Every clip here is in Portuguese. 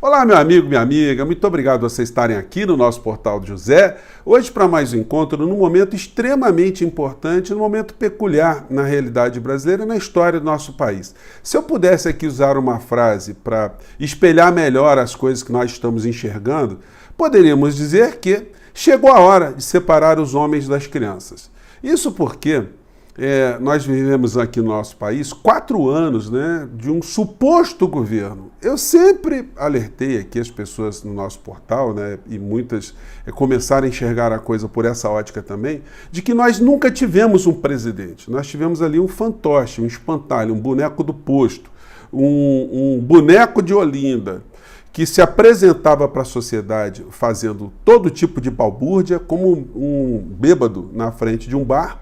Olá, meu amigo, minha amiga, muito obrigado por vocês estarem aqui no nosso Portal do José. Hoje para mais um encontro num momento extremamente importante, num momento peculiar na realidade brasileira e na história do nosso país. Se eu pudesse aqui usar uma frase para espelhar melhor as coisas que nós estamos enxergando, poderíamos dizer que chegou a hora de separar os homens das crianças. Isso porque nós vivemos aqui no nosso país 4 anos, de um suposto governo. Eu sempre alertei aqui as pessoas no nosso portal, e muitas começaram a enxergar a coisa por essa ótica também, de que nós nunca tivemos um presidente. Nós tivemos ali um fantoche, um espantalho, um boneco do posto, um boneco de Olinda, que se apresentava para a sociedade fazendo todo tipo de balbúrdia, como um bêbado na frente de um bar,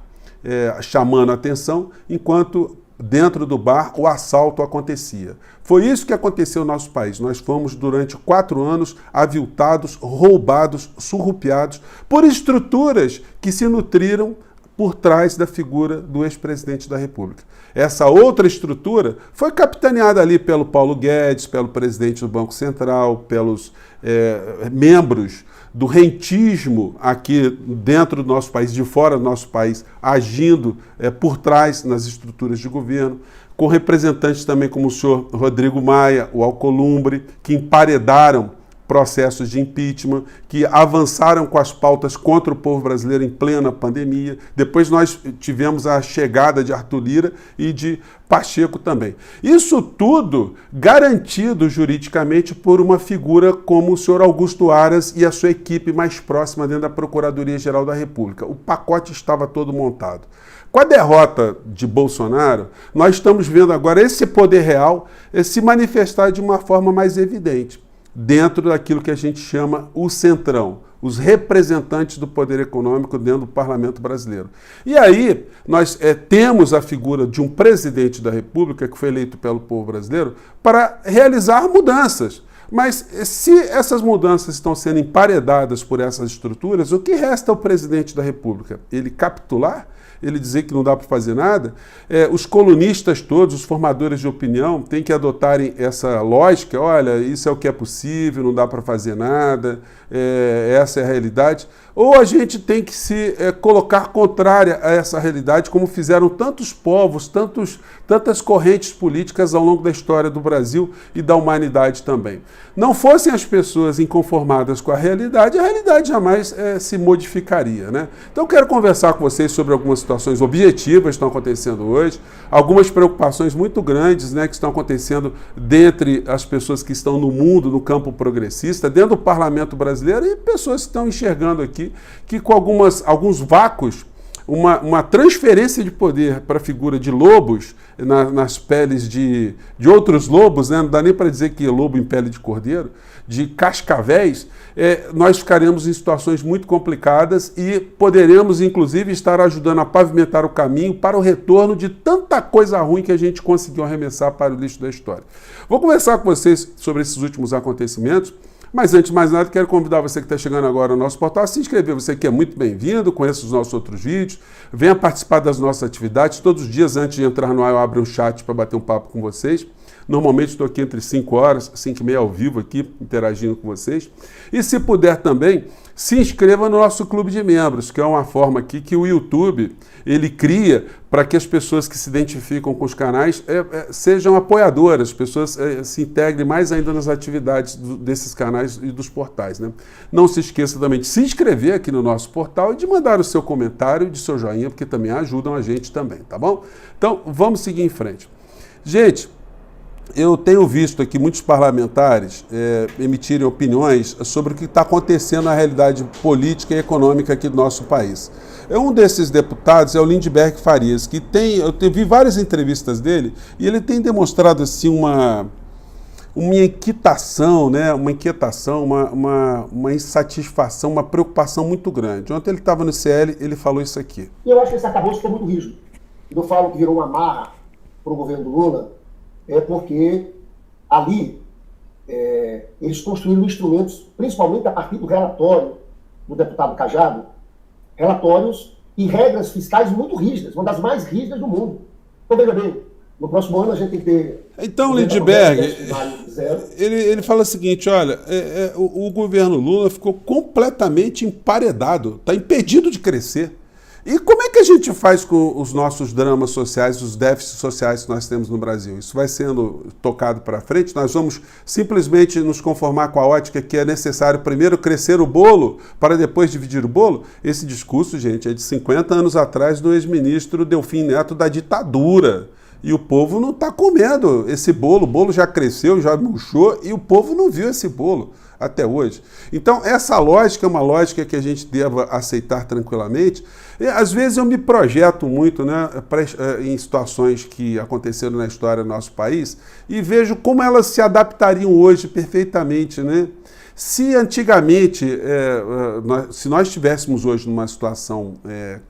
chamando a atenção, enquanto dentro do bar o assalto acontecia. Foi isso que aconteceu no nosso país. Nós fomos, durante 4 anos, aviltados, roubados, surrupiados por estruturas que se nutriram por trás da figura do ex-presidente da República. Essa outra estrutura foi capitaneada ali pelo Paulo Guedes, pelo presidente do Banco Central, pelos membros do rentismo aqui dentro do nosso país, de fora do nosso país, agindo por trás nas estruturas de governo, com representantes também como o senhor Rodrigo Maia, o Alcolumbre, que emparedaram processos de impeachment, que avançaram com as pautas contra o povo brasileiro em plena pandemia. Depois nós tivemos a chegada de Arthur Lira e de Pacheco também. Isso tudo garantido juridicamente por uma figura como o senhor Augusto Aras e a sua equipe mais próxima dentro da Procuradoria-Geral da República. O pacote estava todo montado. Com a derrota de Bolsonaro, nós estamos vendo agora esse poder real se manifestar de uma forma mais evidente, dentro daquilo que a gente chama o centrão, os representantes do poder econômico dentro do parlamento brasileiro. E aí nós temos a figura de um presidente da República que foi eleito pelo povo brasileiro para realizar mudanças. Mas se essas mudanças estão sendo emparedadas por essas estruturas, o que resta ao presidente da República? Ele capitular? Ele dizer que não dá para fazer nada? Os colunistas todos, os formadores de opinião, têm que adotarem essa lógica: olha, isso é o que é possível, não dá para fazer nada, essa é a realidade. Ou a gente tem que se colocar contrária a essa realidade, como fizeram tantos povos, tantas correntes políticas ao longo da história do Brasil e da humanidade também. Não fossem as pessoas inconformadas com a realidade jamais se modificaria, Então eu quero conversar com vocês sobre algumas situações objetivas que estão acontecendo hoje, algumas preocupações muito grandes, que estão acontecendo dentre as pessoas que estão no mundo, no campo progressista, dentro do parlamento brasileiro, e pessoas que estão enxergando aqui que com alguns vácuos, uma transferência de poder para a figura de lobos nas peles de outros lobos, não dá nem para dizer que é lobo em pele de cordeiro, de cascavéis, nós ficaremos em situações muito complicadas e poderemos, inclusive, estar ajudando a pavimentar o caminho para o retorno de tanta coisa ruim que a gente conseguiu arremessar para o lixo da história. Vou conversar com vocês sobre esses últimos acontecimentos, mas antes de mais nada, quero convidar você que está chegando agora ao nosso portal a se inscrever. Você que é muito bem-vindo, conheça os nossos outros vídeos, venha participar das nossas atividades. Todos os dias, antes de entrar no ar, eu abro um chat para bater um papo com vocês. Normalmente estou aqui entre 5 horas, 5 e meia ao vivo aqui, interagindo com vocês. E se puder também, se inscreva no nosso clube de membros, que é uma forma aqui que o YouTube ele cria para que as pessoas que se identificam com os canais sejam apoiadoras, as pessoas se integrem mais ainda nas atividades desses canais e dos portais. Não se esqueça também de se inscrever aqui no nosso portal e de mandar o seu comentário e de seu joinha, porque também ajudam a gente também, tá bom? Então, vamos seguir em frente. Gente, eu tenho visto aqui muitos parlamentares emitirem opiniões sobre o que está acontecendo na realidade política e econômica aqui do nosso país. Um desses deputados é o Lindbergh Farias, que eu vi várias entrevistas dele e ele tem demonstrado assim uma inquietação, uma insatisfação, uma preocupação muito grande. Ontem ele estava no CL, ele falou isso aqui. E eu acho que esse arcabouço ficou muito rígido. Eu falo que virou uma marra para o governo do Lula, porque ali eles construíram instrumentos, principalmente a partir do relatório do deputado Cajado, relatórios e regras fiscais muito rígidas, uma das mais rígidas do mundo. Então, veja bem, No próximo ano a gente tem que ter... Então, Lindbergh, ele fala o seguinte, olha, o governo Lula ficou completamente emparedado, está impedido de crescer. E como é que a gente faz com os nossos dramas sociais, os déficits sociais que nós temos no Brasil? Isso vai sendo tocado para frente? Nós vamos simplesmente nos conformar com a ótica que é necessário primeiro crescer o bolo para depois dividir o bolo? Esse discurso, gente, é de 50 anos atrás do ex-ministro Delfim Neto da ditadura. E o povo não está comendo esse bolo. O bolo já cresceu, já murchou e o povo não viu esse bolo até hoje. Então, essa lógica é uma lógica que a gente deva aceitar tranquilamente. E, às vezes eu me projeto muito, né, em situações que aconteceram na história do nosso país e vejo como elas se adaptariam hoje perfeitamente, né? Se antigamente, se nós estivéssemos hoje numa situação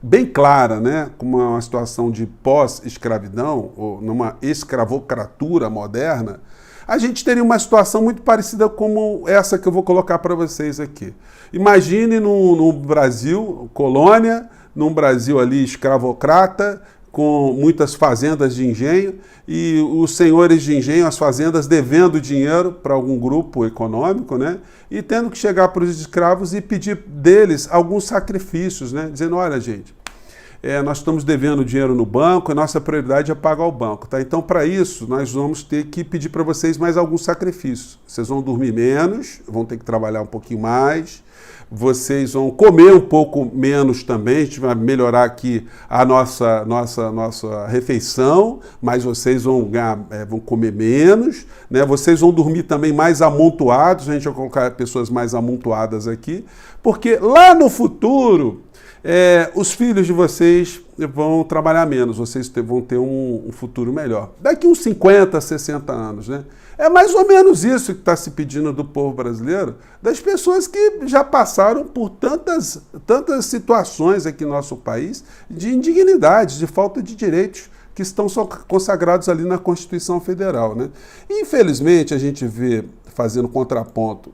bem clara, né, como uma situação de pós-escravidão, ou numa escravocratura moderna, a gente teria uma situação muito parecida como essa que eu vou colocar para vocês aqui. Imagine no Brasil, colônia, num Brasil ali escravocrata, com muitas fazendas de engenho, e os senhores de engenho, as fazendas, devendo dinheiro para algum grupo econômico, né? E tendo que chegar para os escravos e pedir deles alguns sacrifícios, né? Dizendo, olha, gente, nós estamos devendo dinheiro no banco e nossa prioridade é pagar o banco, tá? Então, para isso, nós vamos ter que pedir para vocês mais alguns sacrifícios. Vocês vão dormir menos, vão ter que trabalhar um pouquinho mais, vocês vão comer um pouco menos também, a gente vai melhorar aqui a nossa refeição, mas vocês vão comer menos, né? Vocês vão dormir também mais amontoados, a gente vai colocar pessoas mais amontoadas aqui, porque lá no futuro, os filhos de vocês vão trabalhar menos, vocês vão ter um futuro melhor. Daqui uns 50, 60 anos, né? É mais ou menos isso que está se pedindo do povo brasileiro, das pessoas que já passaram por tantas situações aqui no nosso país de indignidade, de falta de direitos que estão consagrados ali na Constituição Federal, né? E, infelizmente, a gente vê, fazendo contraponto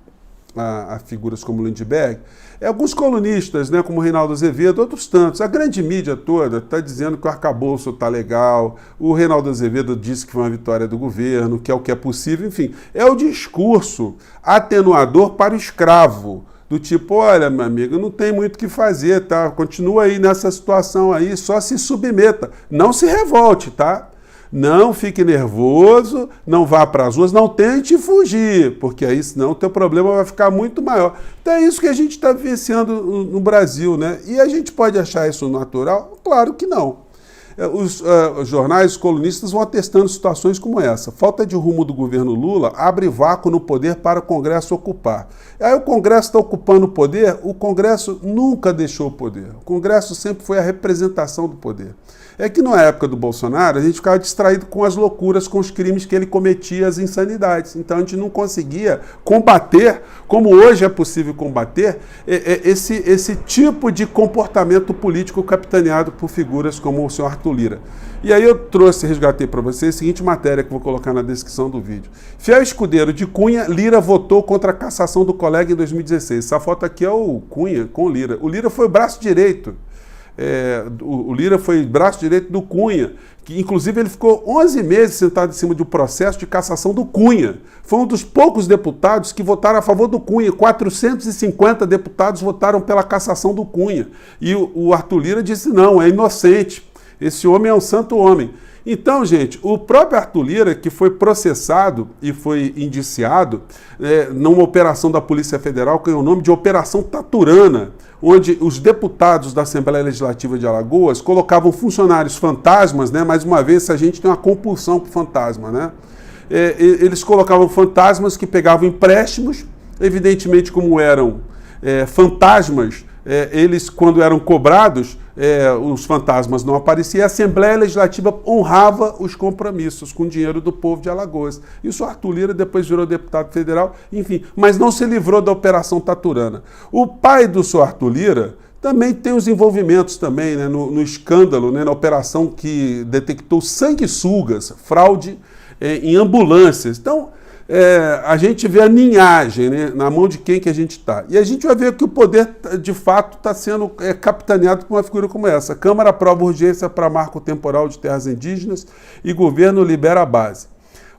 a figuras como Lindbergh, alguns colunistas, né, como Reinaldo Azevedo, outros tantos. A grande mídia toda está dizendo que o arcabouço está legal, o Reinaldo Azevedo disse que foi uma vitória do governo, que é o que é possível, enfim. É o discurso atenuador para o escravo, do tipo, olha, meu amigo, não tem muito o que fazer, tá? Continua aí nessa situação aí, só se submeta. Não se revolte, tá? Não fique nervoso, não vá para as ruas, não tente fugir, porque aí senão o teu problema vai ficar muito maior. Então é isso que a gente está vivenciando no Brasil, né? E a gente pode achar isso natural? Claro que não. Os jornais, os colunistas vão atestando situações como essa. Falta de rumo do governo Lula abre vácuo no poder para o Congresso ocupar. Aí o Congresso está ocupando o poder, o Congresso nunca deixou o poder. O Congresso sempre foi a representação do poder. É que na época do Bolsonaro, a gente ficava distraído com as loucuras, com os crimes que ele cometia, as insanidades. Então a gente não conseguia combater, como hoje é possível combater, esse tipo de comportamento político capitaneado por figuras como o senhor Arthur Lira. E aí eu resgatei para vocês a seguinte matéria que vou colocar na descrição do vídeo. Fiel escudeiro de Cunha, Lira votou contra a cassação do colega em 2016. Essa foto aqui é o Cunha com o Lira. O Lira foi o braço direito. O Lira foi braço direito do Cunha, que inclusive ele ficou 11 meses sentado em cima de um processo de cassação do Cunha. Foi um dos poucos deputados que votaram a favor do Cunha. 450 deputados votaram pela cassação do Cunha. E o Arthur Lira disse, não, é inocente. Esse homem é um santo homem. Então, gente, o próprio Arthur Lira, que foi processado e foi indiciado numa operação da Polícia Federal, que é o nome de Operação Taturana, onde os deputados da Assembleia Legislativa de Alagoas colocavam funcionários fantasmas, né? Mais uma vez, a gente tem uma compulsão por fantasma, né? Eles colocavam fantasmas que pegavam empréstimos, evidentemente, como eram fantasmas, eles, quando eram cobrados, os fantasmas não apareciam, a Assembleia Legislativa honrava os compromissos com o dinheiro do povo de Alagoas. Isso o Arthur Lira depois virou deputado federal, enfim, mas não se livrou da Operação Taturana. O pai do senhor Arthur Lira também tem os envolvimentos também, né, no escândalo, né, na operação que detectou sanguessugas, fraude em ambulâncias. Então, a gente vê a ninhagem, né, na mão de quem que a gente está. E a gente vai ver que o poder, de fato, está sendo capitaneado por uma figura como essa. A Câmara aprova urgência para marco temporal de terras indígenas e governo libera a base.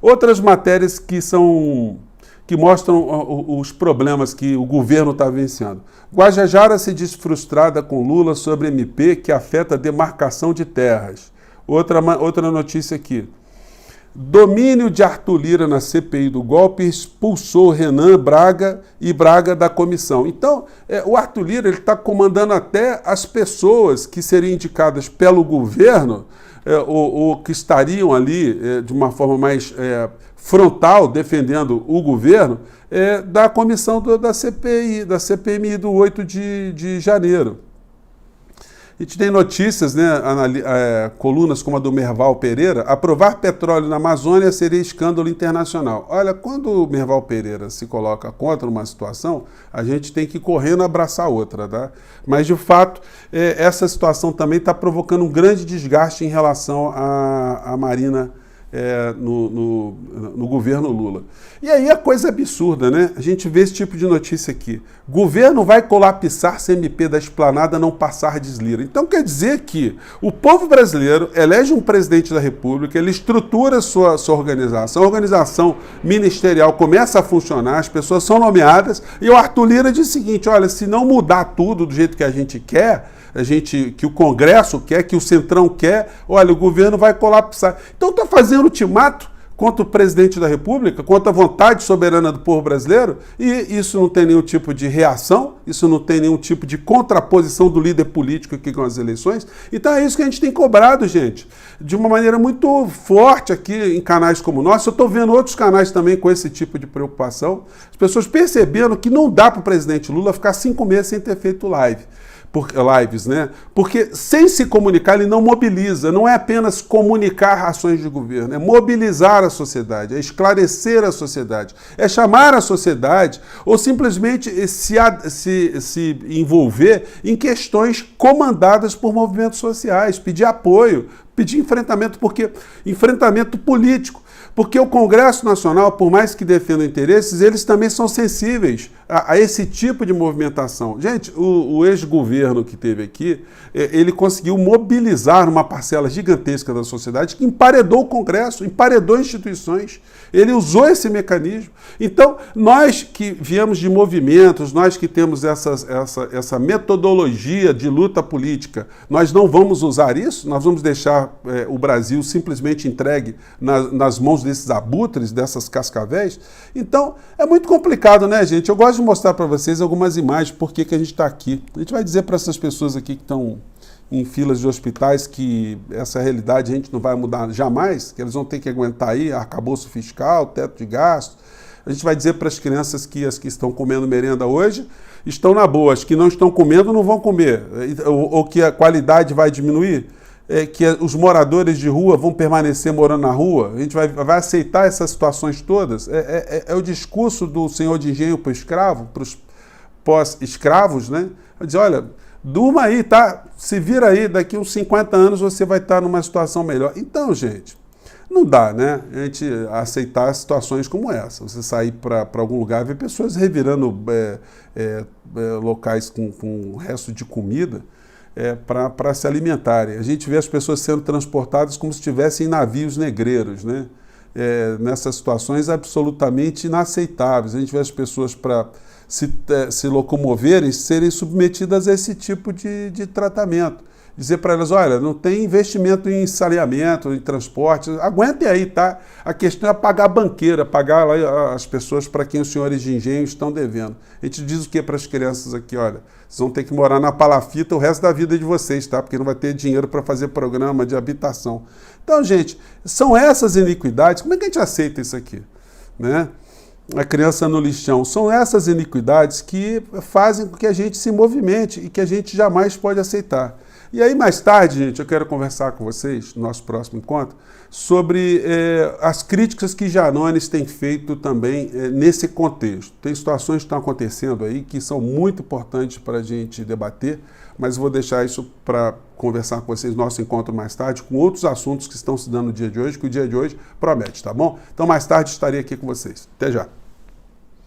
Outras matérias que mostram os problemas que o governo está vencendo. Guajajara se diz frustrada com Lula sobre MP que afeta a demarcação de terras. Outra notícia aqui. Domínio de Arthur Lira na CPI do golpe expulsou Renan Braga e Braga da comissão. Então, o Arthur Lira está comandando até as pessoas que seriam indicadas pelo governo ou que estariam ali de uma forma mais frontal, defendendo o governo, da comissão da CPI, da CPMI do 8 de janeiro. A gente tem notícias, né, colunas como a do Merval Pereira, aprovar petróleo na Amazônia seria escândalo internacional. Olha, quando o Merval Pereira se coloca contra uma situação, a gente tem que ir correndo abraçar outra, tá? Mas, de fato, essa situação também está provocando um grande desgaste em relação à Marina no governo Lula. E aí a coisa absurda, né? A gente vê esse tipo de notícia aqui. Governo vai colapsar se MP da Esplanada não passar de Lira. Então quer dizer que o povo brasileiro elege um presidente da República, ele estrutura sua organização, a organização ministerial começa a funcionar, as pessoas são nomeadas, e o Arthur Lira diz o seguinte: olha, se não mudar tudo do jeito que a gente quer, que o Congresso quer, que o Centrão quer, olha, o governo vai colapsar. Então está fazendo ultimato contra o presidente da República, contra a vontade soberana do povo brasileiro, e isso não tem nenhum tipo de reação, isso não tem nenhum tipo de contraposição do líder político aqui com as eleições. Então é isso que a gente tem cobrado, gente, de uma maneira muito forte aqui em canais como o nosso. Eu estou vendo outros canais também com esse tipo de preocupação, as pessoas percebendo que não dá para o presidente Lula ficar 5 meses sem ter feito lives, né? Porque sem se comunicar ele não mobiliza, não é apenas comunicar ações de governo, é mobilizar a sociedade, é esclarecer a sociedade, é chamar a sociedade ou simplesmente se envolver em questões comandadas por movimentos sociais, pedir apoio, pedir enfrentamento político. Porque o Congresso Nacional, por mais que defenda interesses, eles também são sensíveis a esse tipo de movimentação. Gente, o ex-governo que teve aqui, ele conseguiu mobilizar uma parcela gigantesca da sociedade que emparedou o Congresso, emparedou instituições. Ele usou esse mecanismo. Então, nós que viemos de movimentos, nós que temos essa metodologia de luta política, nós não vamos usar isso? Nós vamos deixar o Brasil simplesmente entregue nas mãos desses abutres, dessas cascavéis? Então, é muito complicado, né, gente? Eu gosto de mostrar para vocês algumas imagens, por que a gente está aqui. A gente vai dizer para essas pessoas aqui que estão em filas de hospitais que essa realidade a gente não vai mudar jamais, que eles vão ter que aguentar aí arcabouço fiscal, teto de gastos. A gente vai dizer para as crianças que as que estão comendo merenda hoje estão na boa, as que não estão comendo não vão comer, ou que a qualidade vai diminuir, que os moradores de rua vão permanecer morando na rua. A gente vai aceitar essas situações todas. É o discurso do senhor de engenho para o escravo, para os pós-escravos, né? Dizer, olha, durma aí, tá? Se vira aí, daqui uns 50 anos você vai estar numa situação melhor. Então, gente, não dá, né? A gente aceitar situações como essa. Você sair para algum lugar e ver pessoas revirando locais com resto de comida para se alimentarem. A gente vê as pessoas sendo transportadas como se estivessem em navios negreiros, né? Nessas situações absolutamente inaceitáveis. A gente vê as pessoas para se locomoverem, serem submetidas a esse tipo de tratamento. Dizer para elas, olha, não tem investimento em saneamento, em transporte, aguentem aí, tá? A questão é pagar a banqueira, pagar lá as pessoas para quem os senhores de engenho estão devendo. A gente diz o que para as crianças aqui? Olha, vocês vão ter que morar na palafita o resto da vida de vocês, tá? Porque não vai ter dinheiro para fazer programa de habitação. Então, gente, são essas iniquidades. Como é que a gente aceita isso aqui, né? A criança no lixão. São essas iniquidades que fazem com que a gente se movimente e que a gente jamais pode aceitar. E aí, mais tarde, gente, eu quero conversar com vocês, no nosso próximo encontro, sobre as críticas que Janones tem feito também nesse contexto. Tem situações que estão acontecendo aí que são muito importantes para a gente debater, mas vou deixar isso para conversar com vocês no nosso encontro mais tarde, com outros assuntos que estão se dando no dia de hoje, que o dia de hoje promete, tá bom? Então, mais tarde estarei aqui com vocês. Até já.